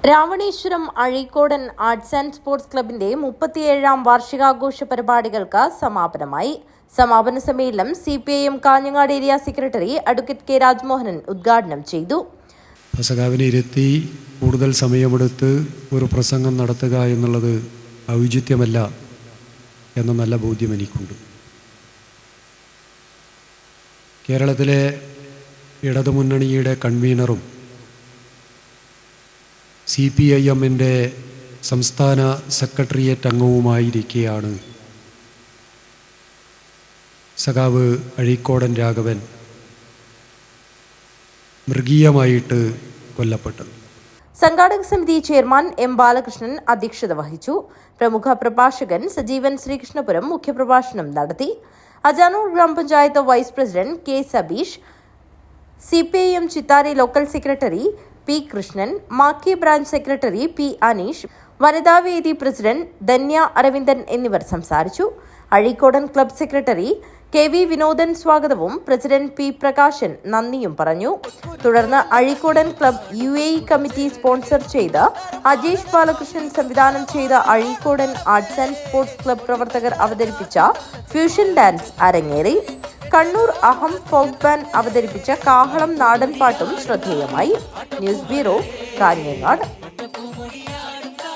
Raveneshwaram Azhikodan arts and sports ക്ലബിന്റെ 37ാം വാർഷികാഘോഷ പരിപാടികൾക്ക് സമാപനമായി. സമാപന സമ്മേളനം CPIM Kanhangad area secretary advocate K Rajmohanan ഉദ്ഘാടനം ചെയ്തു. സഖാവിനെ ഇരുത്തി കൂടുതൽ സമയമെടുത്ത് ഒരു പ്രസംഗം നടത്തുക എന്നുള്ളത് ഔചിത്യമല്ല എന്ന നല്ല ബോധ്യം എനിക്കുണ്ട്. കേരളത്തിലെ ഇടതുമുന്നണിയുടെ കൺവീനറും CPIM-ൻ്റെ സംസ്ഥാന സെക്രട്ടേറിയറ്റ് അംഗവുമായിരിക്കെയാണ് സഖാവ് അഴീക്കോടൻ രാഘവൻ മൃഗീയമായിട്ട് കൊല്ലപ്പെട്ടത്. സംഘാടക സമിതി ചെയർമാൻ M. ബാലകൃഷ്ണൻ അധ്യക്ഷത വഹിച്ചു. പ്രമുഖ പ്രഭാഷകൻ സജീവൻ ശ്രീകൃഷ്ണപുരം മുഖ്യപ്രഭാഷണം നടത്തി. അജാനൂർ ഗ്രാമപഞ്ചായത്ത് vice president K. Sabeesh, CPIM Chithari local secretary P. Krishnan, Makki branch secretary P. Aneesh, വനിതാവേദി പ്രസിഡന്റ് ധന്യ അരവിന്ദൻ എന്നിവർ സംസാരിച്ചു. Azhikodan club secretary KV Vinodan സ്വാഗതവും പ്രസിഡന്റ് P. പ്രകാശൻ നന്ദിയും പറഞ്ഞു. തുടർന്ന് Azhikodan club UAE committee sponsor ചെയ്ത് അജേഷ് ബാലകൃഷ്ണൻ സംവിധാനം ചെയ്ത Azhikodan arts and sports club പ്രവർത്തകർ അവതരിപ്പിച്ച ഫ്യൂഷൻ ഡാൻസ് അരങ്ങേറി. കണ്ണൂർ അഹം ഫോക്ക് ബാൻഡ് അവതരിപ്പിച്ച കാഹളം നാടൻപാട്ടും ശ്രദ്ധേയമായി. News bureau, Kanhangad.